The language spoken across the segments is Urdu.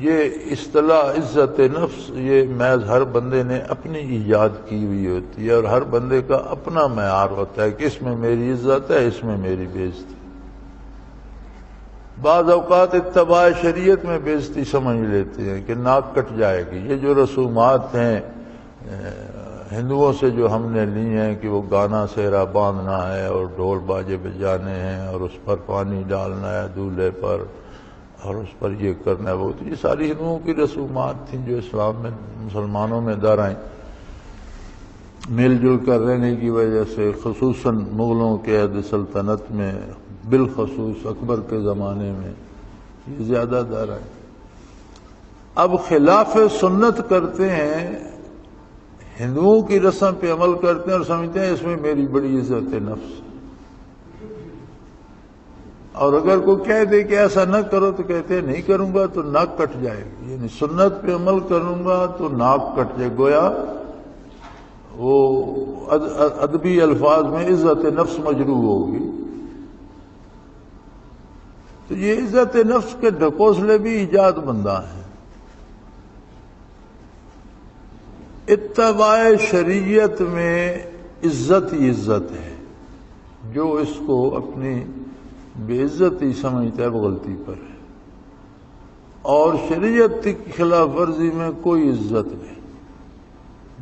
یہ اصطلاح عزت نفس یہ محض ہر بندے نے اپنی ایجاد کی ہوئی ہوتی ہے، اور ہر بندے کا اپنا معیار ہوتا ہے کہ اس میں میری عزت ہے، اس میں میری بےعزتی۔ بعض اوقات اتباع شریعت میں بےعزتی سمجھ لیتے ہیں کہ ناک کٹ جائے گی۔ یہ جو رسومات ہیں ہندوؤں سے جو ہم نے لی ہیں کہ وہ گانا سہرا باندھنا ہے اور ڈھول باجے بجانے ہیں اور اس پر پانی ڈالنا ہے دولہے پر اور اس پر یہ کرنا ہے وہ، تو یہ ساری ہندوؤں کی رسومات تھیں جو اسلام میں مسلمانوں میں در آئیں مل جل کر رہنے کی وجہ سے، خصوصاً مغلوں کے عہد سلطنت میں، بالخصوص اکبر کے زمانے میں یہ زیادہ در آئیں۔ اب خلاف سنت کرتے ہیں، ہندوؤں کی رسم پہ عمل کرتے ہیں اور سمجھتے ہیں اس میں میری بڑی عزت نفس، اور اگر کوئی کہہ دے کہ ایسا نہ کرو تو کہتے ہیں نہیں کروں گا تو ناک کٹ جائے گی، یعنی سنت پہ عمل کروں گا تو ناک کٹ جائے، گویا وہ ادبی الفاظ میں عزت نفس مجروح ہوگی۔ تو یہ عزت نفس کے ڈھکوسلے بھی ایجاد بندہ ہیں۔ اتباع شریعت میں عزت ہی عزت ہے، جو اس کو اپنی بے عزتی سمجھتا ہے وہ غلطی پر ہے، اور شریعت کی خلاف ورزی میں کوئی عزت نہیں۔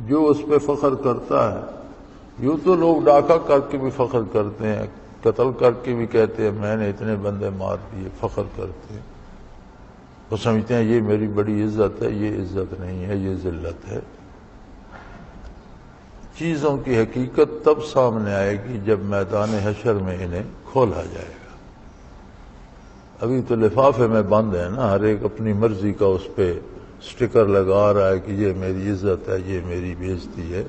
جو اس پہ فخر کرتا ہے، یوں تو لوگ ڈاکہ کر کے بھی فخر کرتے ہیں، قتل کر کے بھی کہتے ہیں میں نے اتنے بندے مار دیے، فخر کرتے ہیں، وہ سمجھتے ہیں یہ میری بڑی عزت ہے۔ یہ عزت نہیں ہے، یہ ذلت ہے۔ چیزوں کی حقیقت تب سامنے آئے گی جب میدان حشر میں انہیں کھولا جائے گا۔ ابھی تو لفافے میں بند ہے نا، ہر ایک اپنی مرضی کا اس پہ سٹکر لگا رہا ہے کہ یہ میری عزت ہے، یہ میری بےعزتی ہے۔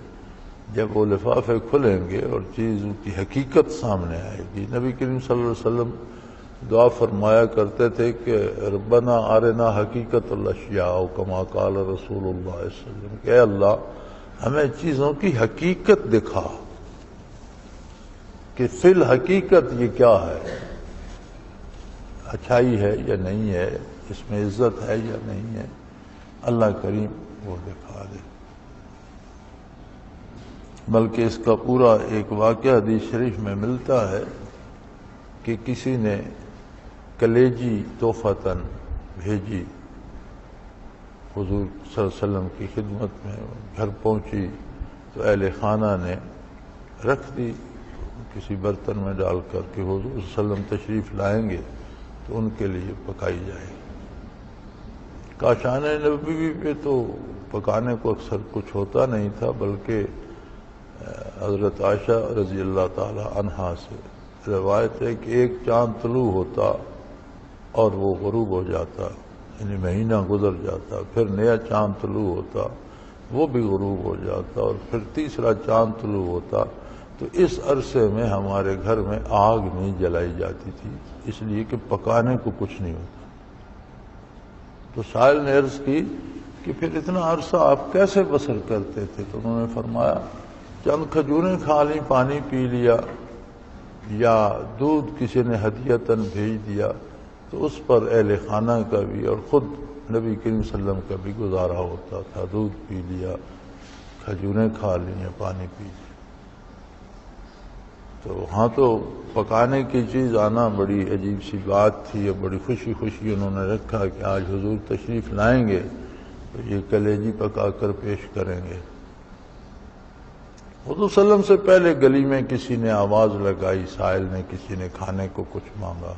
جب وہ لفافے کھلیں گے اور چیزوں کی حقیقت سامنے آئے گی، نبی کریم صلی اللہ علیہ وسلم دعا فرمایا کرتے تھے کہ ربنا ارنا حقیقت الاشیاء کما قال رسول اللہ صلی اللہ علیہ وسلم، کہ اے اللہ ہمیں چیزوں کی حقیقت دکھا کہ فی الحقیقت یہ کیا ہے، اچھائی ہے یا نہیں ہے، اس میں عزت ہے یا نہیں ہے، اللہ کریم وہ دکھا دے۔ بلکہ اس کا پورا ایک واقعہ حدیث شریف میں ملتا ہے کہ کسی نے کلیجی تحفتاً بھیجی حضور صلی اللہ علیہ وسلم کی خدمت میں، گھر پہنچی تو اہل خانہ نے رکھ دی کسی برتن میں ڈال کر کہ حضور صلی اللہ علیہ وسلم تشریف لائیں گے تو ان کے لیے پکائی جائے گی۔ کاشان نبوی پہ تو پکانے کو اکثر کچھ ہوتا نہیں تھا، بلکہ حضرت عائشہ رضی اللہ تعالی عنہا سے روایت ہے کہ ایک چاند طلوع ہوتا اور وہ غروب ہو جاتا، یعنی مہینہ گزر جاتا، پھر نیا چاند طلوع ہوتا وہ بھی غروب ہو جاتا، اور پھر تیسرا چاند طلوع ہوتا، تو اس عرصے میں ہمارے گھر میں آگ نہیں جلائی جاتی تھی، اس لیے کہ پکانے کو کچھ نہیں ہوتا۔ تو سائل نے عرض کی کہ پھر اتنا عرصہ آپ کیسے بسر کرتے تھے؟ تو انہوں نے فرمایا چند کھجوریں کھا لیں، پانی پی لیا، یا دودھ کسی نے ہدیتاً بھیج دیا، تو اس پر اہل خانہ کا بھی اور خود نبی کریم صلی اللہ علیہ وسلم کا بھی گزارا ہوتا تھا۔ دودھ پی لیا، کھجوریں کھا لی یا پانی پی لیا۔ تو وہاں تو پکانے کی چیز آنا بڑی عجیب سی بات تھی، اور بڑی خوشی خوشی انہوں نے رکھا کہ آج حضور تشریف لائیں گے تو یہ کلیجی پکا کر پیش کریں گے۔ حضور صلی اللہ علیہ وسلم سے پہلے گلی میں کسی نے آواز لگائی، سائل نے، کسی نے کھانے کو کچھ مانگا،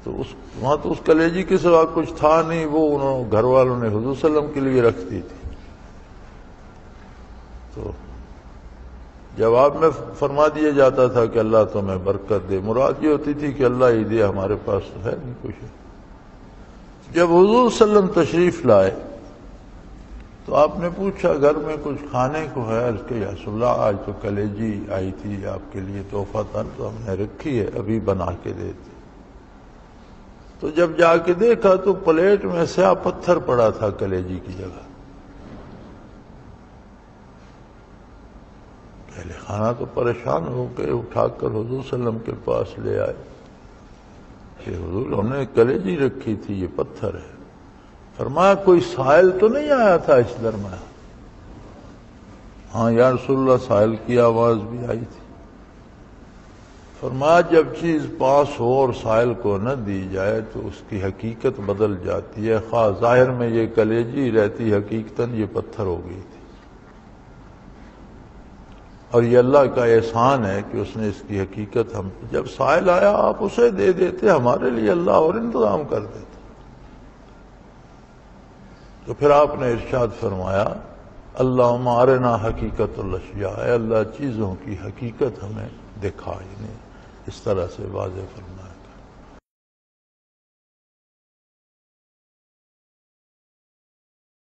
تو وہاں تو اس کلیجی کے سوا کچھ تھا نہیں، وہ گھر والوں نے حضور صلی اللہ علیہ وسلم کے لیے رکھ دی تھی۔ تو جواب میں فرما دیا جاتا تھا کہ اللہ تمہیں برکت دے، مراد یہ ہوتی تھی کہ اللہ ہی دے، ہمارے پاس تو ہے نہیں کچھ۔ جب حضور صلی اللہ علیہ وسلم تشریف لائے تو آپ نے پوچھا گھر میں کچھ کھانے کو ہے؟ اس کے یا رسول اللہ آج تو کلیجی آئی تھی آپ کے لیے تحفہ تھا، تو ہم نے رکھی ہے، ابھی بنا کے دیتے۔ تو جب جا کے دیکھا تو پلیٹ میں سیاہ پتھر پڑا تھا کلیجی کی جگہ۔ اہل خانہ تو پریشان ہو کے اٹھا کر حضور صلی اللہ علیہ وسلم کے پاس لے آئے کہ حضور ہم نے کلیجی رکھی تھی، یہ پتھر ہے۔ فرمایا کوئی سائل تو نہیں آیا تھا اس درمیان؟ ہاں یا رسول اللہ سائل کی آواز بھی آئی تھی۔ فرمایا جب چیز پاس ہو اور سائل کو نہ دی جائے تو اس کی حقیقت بدل جاتی ہے، خواہ ظاہر میں یہ کلیجی رہتی، حقیقتاً یہ پتھر ہو گئی تھی۔ اور یہ اللہ کا احسان ہے کہ اس نے اس کی حقیقت ہم جب سائل آیا آپ اسے دے دیتے، ہمارے لیے اللہ اور انتظام کر دیتے۔ تو پھر آپ نے ارشاد فرمایا اللہم ارنا حقیقت الاشیاء، اے اللہ چیزوں کی حقیقت ہمیں دکھا، یعنی اس طرح سے واضح فرمایا۔